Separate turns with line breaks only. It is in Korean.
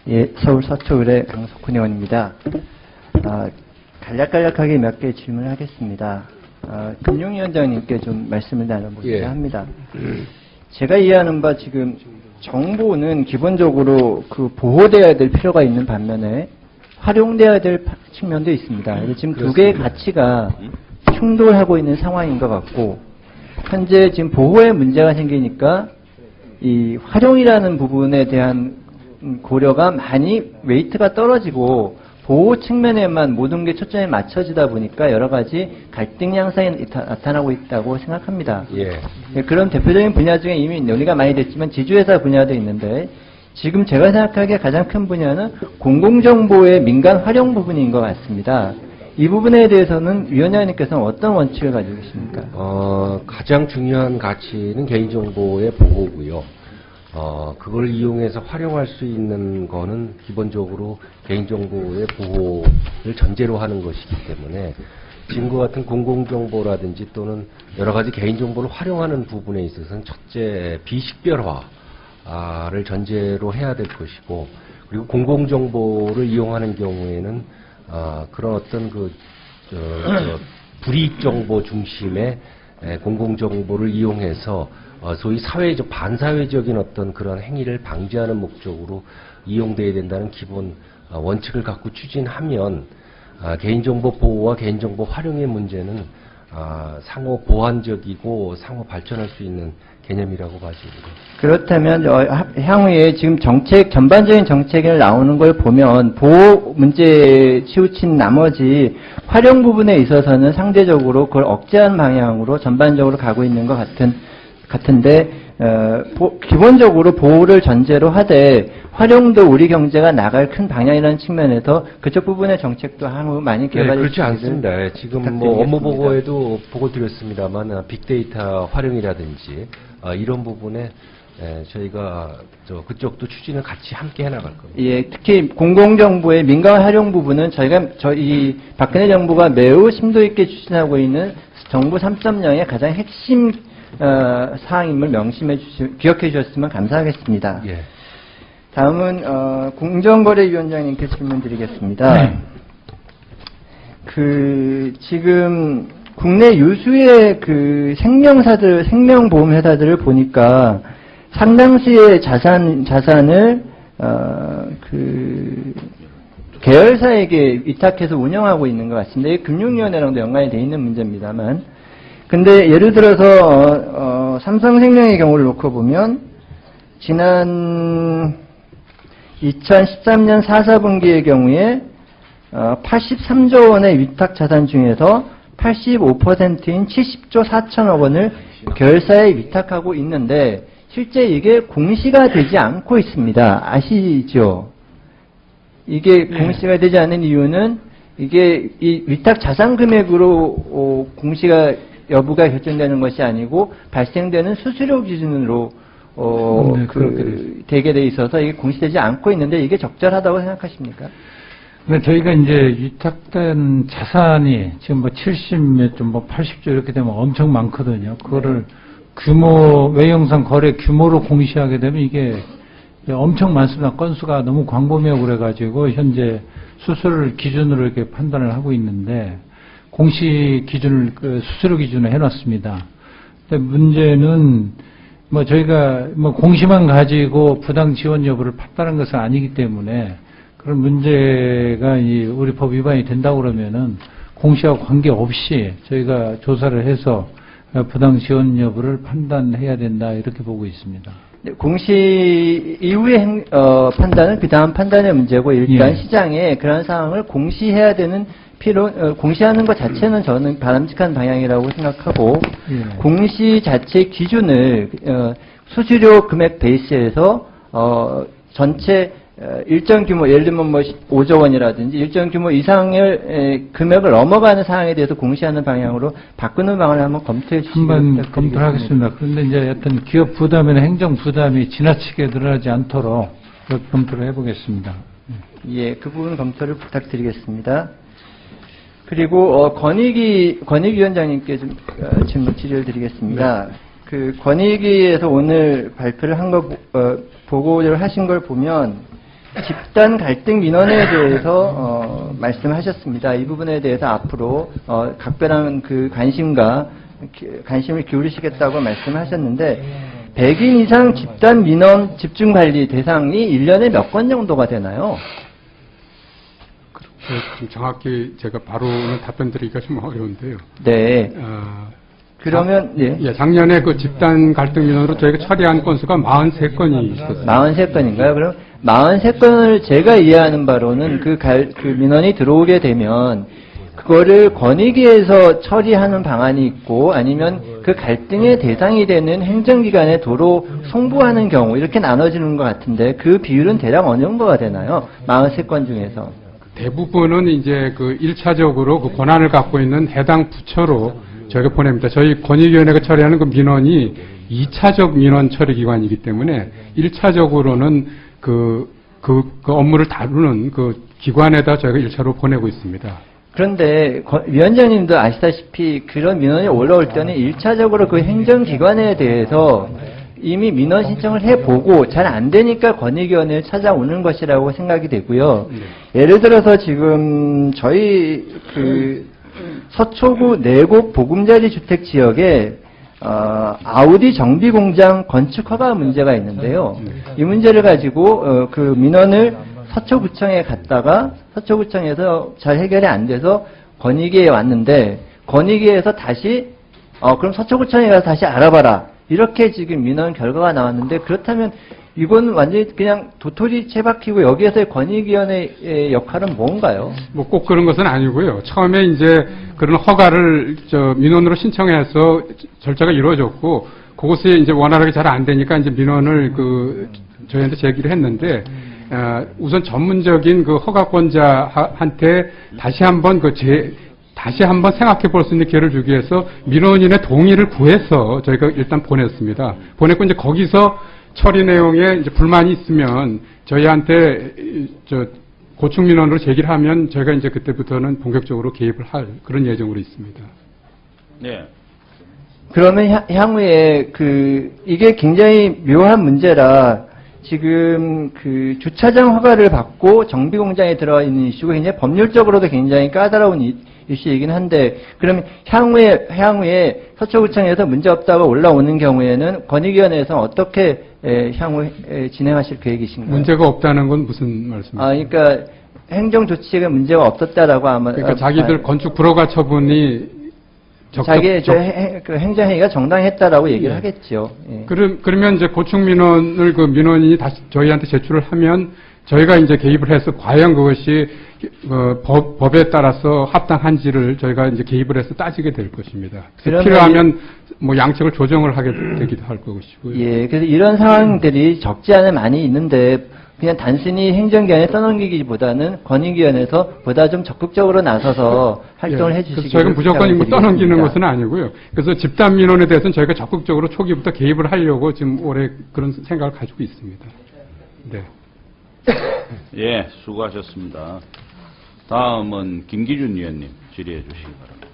예, 서울 서초을의 강석훈 의원입니다. 간략간략하게 몇 개 질문을 하겠습니다. 금융위원장님께 좀 말씀을 나눠보고자 합니다. 제가 이해하는 바 지금 정보는 기본적으로 보호되어야 될 필요가 있는 반면에 활용되어야 될 측면도 있습니다. 지금 두 개의 가치가 충돌하고 있는 상황인 것 같고, 현재 지금 보호에 문제가 생기니까 이 활용이라는 부분에 대한 고려가 많이 웨이트가 떨어지고 보호 측면에만 모든 게 초점이 맞춰지다 보니까 여러 가지 갈등 양상이 나타나고 있다고 생각합니다. 그런 대표적인 분야 중에 이미 논의가 많이 됐지만 지주회사 분야도 있는데, 지금 제가 생각하기에 가장 큰 분야는 공공정보의 민간 활용 부분인 것 같습니다. 이 부분에 대해서는 위원장님께서는 어떤 원칙을 가지고 계십니까?
가장 중요한 가치는 개인정보의 보호고요. 그걸 이용해서 활용할 수 있는 거는 기본적으로 개인정보의 보호를 전제로 하는 것이기 때문에 지금과 같은 공공정보라든지 또는 여러 가지 개인정보를 활용하는 부분에 있어서는 첫째, 비식별화를 전제로 해야 될 것이고, 그리고 공공정보를 이용하는 경우에는 그런 어떤 불이익 정보 중심의 공공정보를 이용해서 소위 사회적, 반사회적인 어떤 그런 행위를 방지하는 목적으로 이용돼야 된다는 기본 원칙을 갖고 추진하면 개인정보 보호와 개인정보 활용의 문제는 상호 보완적이고 상호 발전할 수 있는 개념이라고 봐집니다.
그렇다면 향후에 지금 전반적인 정책이 나오는 걸 보면 보호 문제에 치우친 나머지 활용 부분에 있어서는 상대적으로 그걸 억제하는 방향으로 전반적으로 가고 있는 것 같은데, 기본적으로 보호를 전제로 하되 활용도 우리 경제가 나갈 큰 방향이라는 측면에서 그쪽 부분의 정책도 향후 많이 개발이
그렇지 않습니다. 지금 업무 보고에도 보고 드렸습니다만 빅데이터 활용이라든지 이런 부분에 저희가 그쪽도 추진을 같이 함께 해나갈 겁니다.
예, 특히 공공정보의 민간 활용 부분은 저희 박근혜 정부가 매우 심도 있게 추진하고 있는 정부 3.0의 가장 핵심 사항임을 기억해 주셨으면 감사하겠습니다. 다음은 공정거래위원장님께 질문드리겠습니다. 지금 국내 유수의 생명보험회사들을 보니까 상당수의 자산을 계열사에게 위탁해서 운영하고 있는 것 같습니다. 이게 금융위원회랑도 연관이 되어 있는 문제입니다만, 근데 예를 들어서 삼성생명의 경우를 놓고 보면 지난 2013년 4, 4분기의 경우에 83조 원의 위탁 자산 중에서 85%인 70조 4천억 원을 계열사에 위탁하고 있는데 실제 이게 공시가 되지 않고 있습니다. 아시죠? 이게 공시가 되지 않는 이유는 이게 이 위탁 자산 금액으로 공시가 여부가 결정되는 것이 아니고 발생되는 수수료 기준으로 되게 돼 있어서 이게 공시되지 않고 있는데 이게 적절하다고 생각하십니까?
네, 저희가 이제 위탁된 자산이 지금 70몇 좀 80조 이렇게 되면 엄청 많거든요. 그거를 외형상 거래 규모로 공시하게 되면 이게 엄청 많습니다. 건수가 너무 광범위하고 그래가지고 현재 수수료를 기준으로 이렇게 판단을 하고 있는데 공시 기준을 수수료 기준을 해놨습니다. 근데 문제는 저희가 공시만 가지고 부당 지원 여부를 판단하는 것은 아니기 때문에 그런 문제가 우리 법 위반이 된다고 그러면은 공시와 관계없이 저희가 조사를 해서 부당 지원 여부를 판단해야 된다 이렇게 보고 있습니다.
공시 이후의 판단은 그 다음 판단의 문제고 일단 시장에 그런 상황을 공시해야 되는 공시하는 것 자체는 저는 바람직한 방향이라고 생각하고 공시 자체 기준을 수수료 금액 베이스에서 전체 일정 규모, 예를 들면 5조 원이라든지 일정 규모 이상의 금액을 넘어가는 사항에 대해서 공시하는 방향으로 바꾸는 방안을 한번 검토해 주시면
한번 검토를 하겠습니다. 그런데 이제 어떤 기업 부담이나 행정 부담이 지나치게 늘어나지 않도록 검토를 해보겠습니다.
예, 그 부분 검토를 부탁드리겠습니다. 그리고 권익위원장님께 좀 질의를 드리겠습니다. 권익위에서 오늘 발표를 한 거 보고를 하신 걸 보면 집단 갈등 민원에 대해서 말씀하셨습니다. 이 부분에 대해서 앞으로 각별한 그 관심을 기울이시겠다고 말씀하셨는데 100인 이상 집단 민원 집중 관리 대상이 1년에 몇 건 정도가 되나요?
좀 정확히 제가 바로는 답변 드리기가 좀 어려운데요.
네. 그러면
예, 작년에 그 집단 갈등 민원으로 저희가 처리한 건수가 43건이 있었어요.
43건인가요? 그럼 43건을 제가 이해하는 바로는 그 민원이 들어오게 되면 그거를 권익위에서 처리하는 방안이 있고 아니면 그 갈등의 대상이 되는 행정기관에 도로 송부하는 경우 이렇게 나눠지는 것 같은데 그 비율은 대략 어느 정도가 되나요? 43건 중에서.
대부분은 이제 그 1차적으로 그 권한을 갖고 있는 해당 부처로 저희가 보냅니다. 저희 권익위원회가 처리하는 그 민원이 2차적 민원 처리 기관이기 때문에 1차적으로는 그 업무를 다루는 그 기관에다 저희가 1차로 보내고 있습니다.
그런데 위원장님도 아시다시피 그런 민원이 올라올 때는 1차적으로 그 행정기관에 대해서 이미 민원 신청을 해보고 잘 안 되니까 권익위원회를 찾아오는 것이라고 생각이 되고요. 예를 들어서 지금 저희 그 서초구 내곡 보금자리 주택 지역에 아우디 정비 공장 건축 허가 문제가 있는데요. 이 문제를 가지고 그 민원을 서초구청에 갔다가 서초구청에서 잘 해결이 안 돼서 권익위에 왔는데 권익위에서 다시 그럼 서초구청에 가서 다시 알아봐라. 이렇게 지금 민원 결과가 나왔는데 그렇다면 이건 완전히 그냥 도토리 채박히고 여기에서의 권익위원회의 역할은 뭔가요?
뭐 꼭 그런 것은 아니고요. 처음에 이제 그런 허가를 민원으로 신청해서 절차가 이루어졌고 그것이 이제 원활하게 잘 안 되니까 이제 민원을 저희한테 제기를 했는데 우선 전문적인 그 허가권자한테 다시 한번 생각해 볼 수 있는 기회를 주기 위해서 민원인의 동의를 구해서 저희가 일단 보냈습니다. 보냈고 이제 거기서 처리 내용에 이제 불만이 있으면 저희한테 고충 민원으로 제기를 하면 저희가 이제 그때부터는 본격적으로 개입을 할 그런 예정으로 있습니다.
네.
그러면 향후에 이게 굉장히 묘한 문제라 지금 그 주차장 허가를 받고 정비 공장에 들어가 있는 이슈가 굉장히 법률적으로도 굉장히 까다로운 이슈이긴 한데 그러면 향후에 서초구청에서 문제 없다고 올라오는 경우에는 권익위원회에서 어떻게 향후에 진행하실 계획이신가요?
문제가 없다는 건 무슨 말씀이세요?
그러니까 행정 조치가 문제가 없었다라고 아마
그러니까 자기들 건축 불허가 처분이
자기의 그 행정행위가 정당했다라고 얘기를 하겠죠. 예.
그러면 이제 고충 민원을 그 민원인이 다시 저희한테 제출을 하면 저희가 이제 개입을 해서 과연 그것이 법에 따라서 합당한지를 저희가 이제 개입을 해서 따지게 될 것입니다. 필요하면 뭐 양측을 조정을 하게 되기도 할 것이고요.
예, 그래서 이런 상황들이 적지 않아 많이 있는데 그냥 단순히 행정기관에 떠넘기기보다는 권익위원회에서 보다 좀 적극적으로 나서서 활동을 해주시기
저희가 무조건 떠넘기는 것은 아니고요. 그래서 집단 민원에 대해서는 저희가 적극적으로 초기부터 개입을 하려고 지금 올해 그런 생각을 가지고 있습니다. 네.
예, 수고하셨습니다. 다음은 김기준 위원님 질의해 주시기 바랍니다.